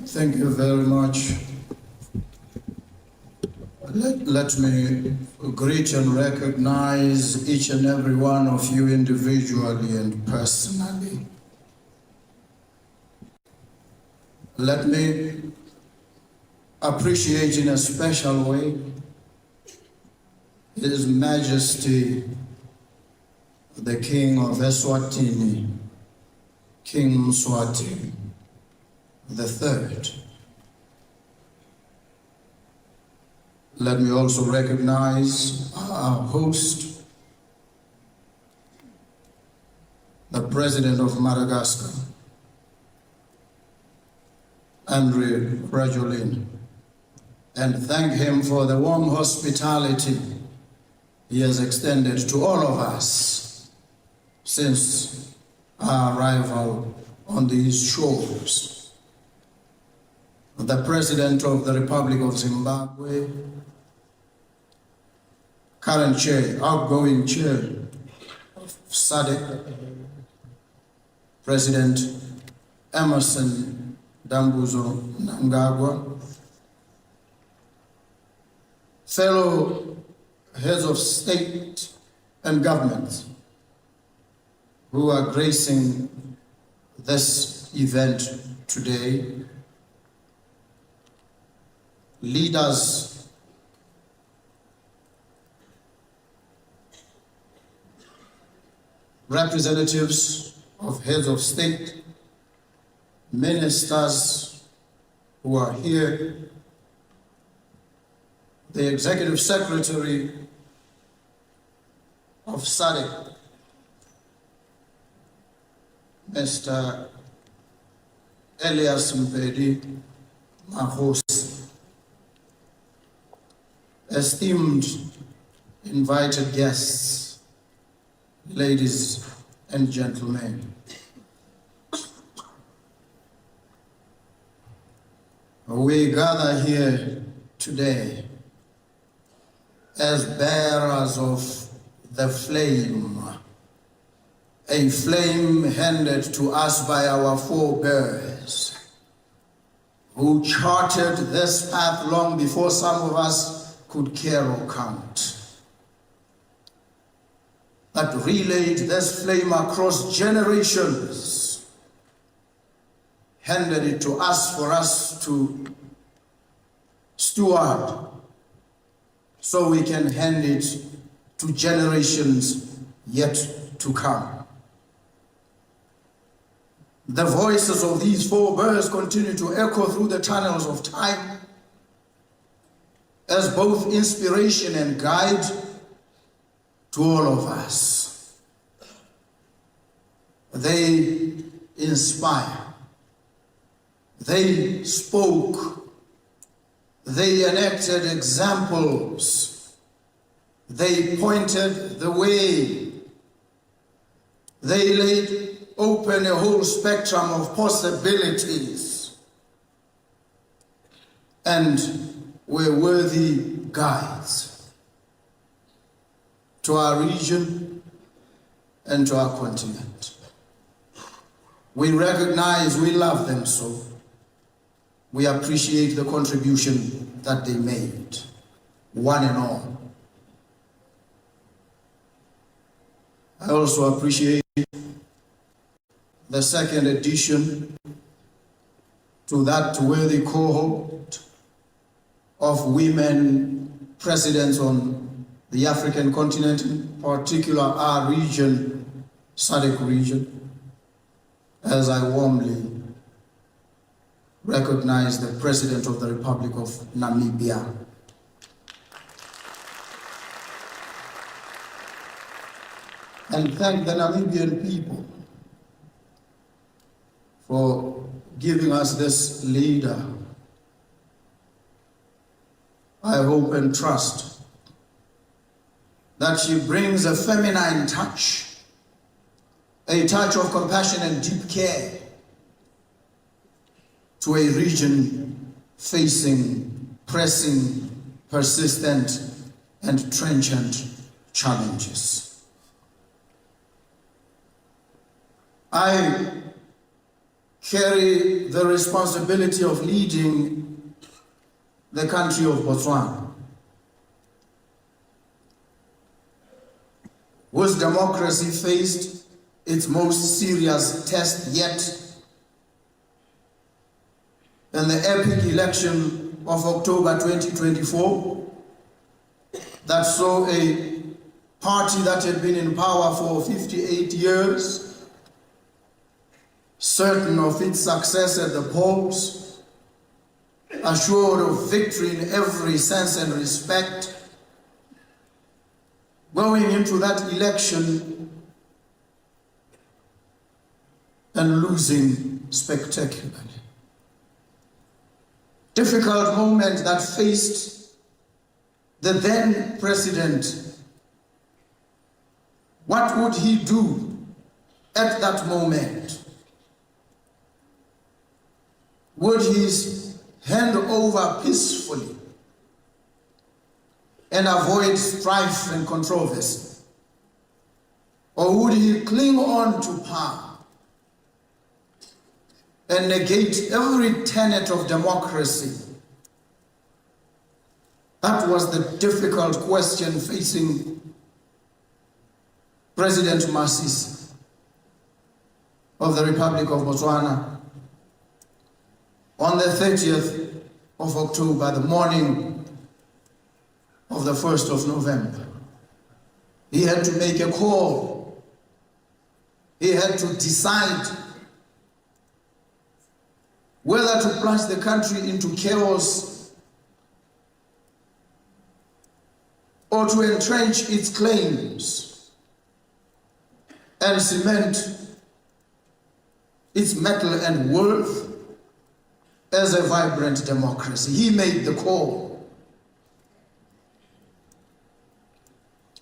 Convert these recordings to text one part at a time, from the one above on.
Thank you very much. Let me greet and recognize each and every one of you individually and personally. Let me appreciate in a special way His Majesty, the King of Eswatini, King Mswati III. Let me also recognize our host, the President of Madagascar, Andre Rajolin, and thank him for the warm hospitality he has extended to all of us since our arrival on these shores. The President of the Republic of Zimbabwe, current chair, outgoing chair of SADC, President Emerson Dambuzo Mnangagwa, fellow heads of state and government who are gracing this event today, leaders, representatives of heads of state, ministers who are here, the Executive Secretary of SADC, Mr. Elias Mpedi Mahosi, esteemed invited guests, ladies and gentlemen. We gather here today as bearers of the flame, a flame handed to us by our forebears, who charted this path long before some of us could care or count, that relayed this flame across generations, handed it to us for us to steward, so we can hand it to generations yet to come. The voices of these forebears continue to echo through the tunnels of time as both inspiration and guide to all of us. They inspire, they spoke, they enacted examples, they pointed the way, they laid open a whole spectrum of possibilities, and were worthy guides to our region and to our continent. We recognize, we love them so. We appreciate the contribution that they made, one and all. I also appreciate the second addition to that worthy cohort of women presidents on the African continent, in particular our region, SADC region, as I warmly recognize the President of the Republic of Namibia. And thank the Namibian people for giving us this leader. I hope and trust that she brings a feminine touch, a touch of compassion and deep care to a region facing pressing, persistent, and trenchant challenges. I carry the responsibility of leading the country of Botswana, whose democracy faced its most serious test yet in the epic election of October 2024 that saw a party that had been in power for 58 years, certain of its success at the polls, assured of victory in every sense and respect, going into that election and losing spectacularly. Difficult moment that faced the then president. What would he do at that moment? Would he hand over peacefully and avoid strife and controversy? Or would he cling on to power and negate every tenet of democracy? That was the difficult question facing President Masisi of the Republic of Botswana on the 30th of October, the morning of the 1st of November. He had to make a call. He had to decide whether to plunge the country into chaos or to entrench its claims and cement its mettle and worth as a vibrant democracy. He made the call,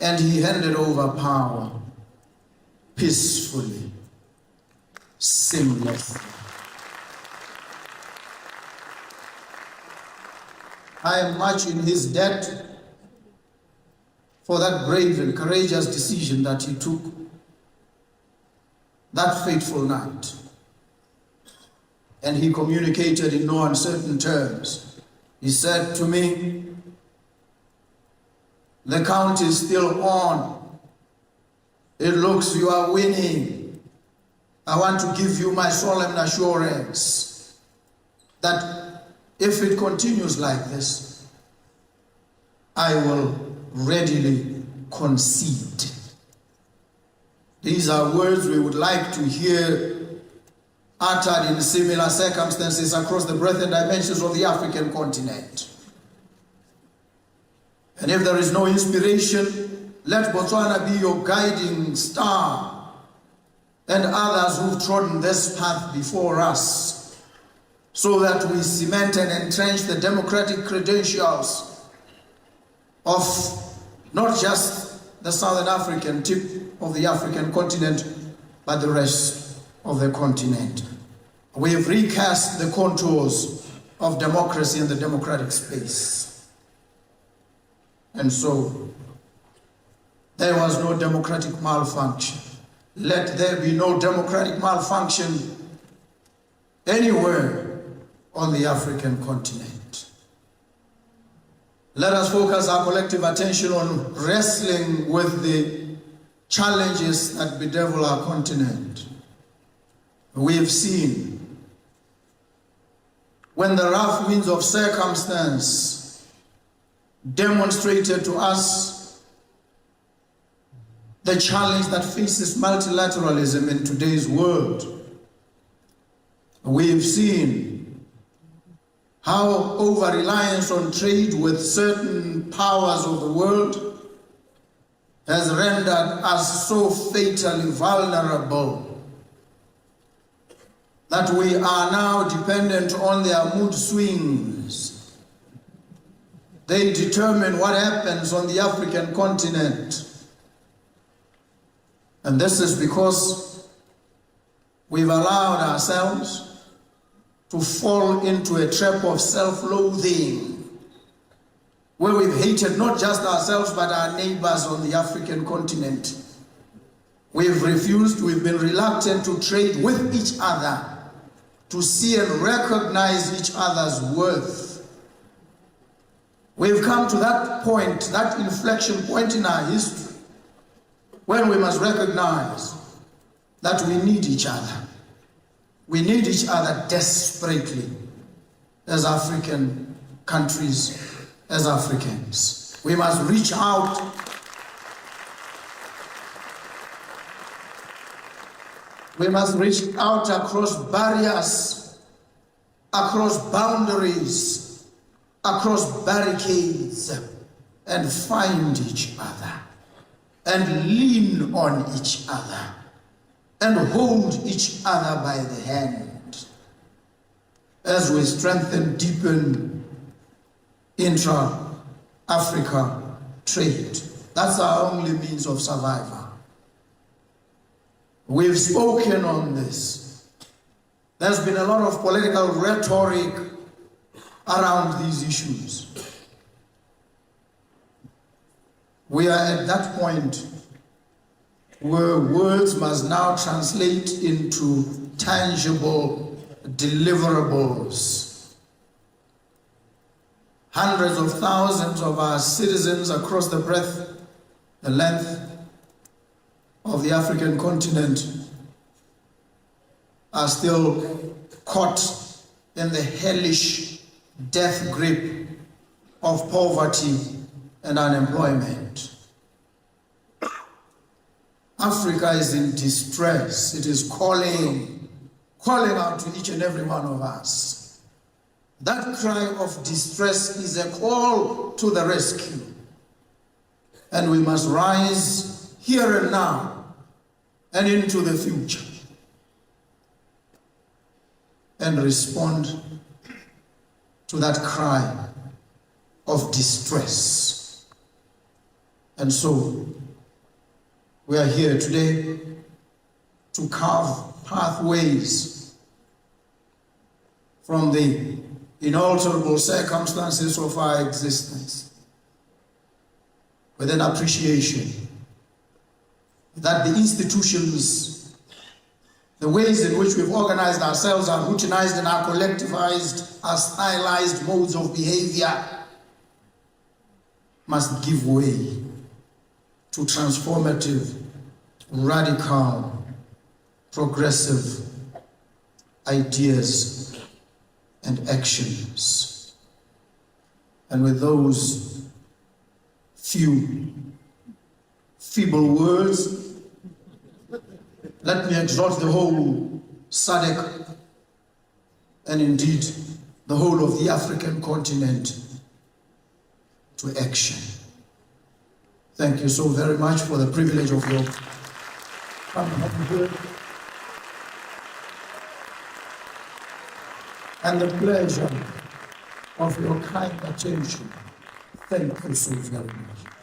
and he handed over power peacefully, seamlessly. I am much in his debt for that brave and courageous decision that he took that fateful night. And he communicated in no uncertain terms. He said to me, "The count is still on. It looks you are winning. I want to give you my solemn assurance that if it continues like this, I will readily concede." These are words we would like to hear uttered in similar circumstances across the breadth and dimensions of the African continent. And if there is no inspiration, let Botswana be your guiding star and others who've trodden this path before us, so that we cement and entrench the democratic credentials of not just the Southern African tip of the African continent, but the rest of the continent. We have recast the contours of democracy in the democratic space. And so, there was no democratic malfunction. Let there be no democratic malfunction anywhere on the African continent. Let us focus our collective attention on wrestling with the challenges that bedevil our continent. We have seen when the rough winds of circumstance demonstrated to us the challenge that faces multilateralism in today's world. We have seen how over-reliance on trade with certain powers of the world has rendered us so fatally vulnerable that we are now dependent on their mood swings. They determine what happens on the African continent. And this is because we've allowed ourselves to fall into a trap of self-loathing, where we've hated not just ourselves but our neighbors on the African continent. We've refused, we've been reluctant to trade with each other to see and recognize each other's worth. We've come to that point, that inflection point in our history, when we must recognize that we need each other. We need each other desperately as African countries, as Africans. We must reach out across barriers, across boundaries, across barricades, and find each other, and lean on each other, and hold each other by the hand as we strengthen, deepen intra-Africa trade. That's our only means of survival. We've spoken on this. There's been a lot of political rhetoric around these issues. We are at that point where words must now translate into tangible deliverables. Hundreds of thousands of our citizens across the breadth, the length of the African continent are still caught in the hellish death grip of poverty and unemployment. Africa is in distress. It is calling out to each and every one of us. That cry of distress is a call to the rescue. And we must rise here and now and into the future and respond to that cry of distress. And so we are here today to carve pathways from the inalterable circumstances of our existence with an appreciation that the institutions, the ways in which we've organized ourselves, are routinized and are collectivized, are stylized modes of behavior, must give way to transformative, radical, progressive ideas and actions. And with those few feeble words, let me exhort the whole SADC and indeed the whole of the African continent to action. Thank you so very much for the privilege of your coming here and the pleasure of your kind attention. Thank you so very much.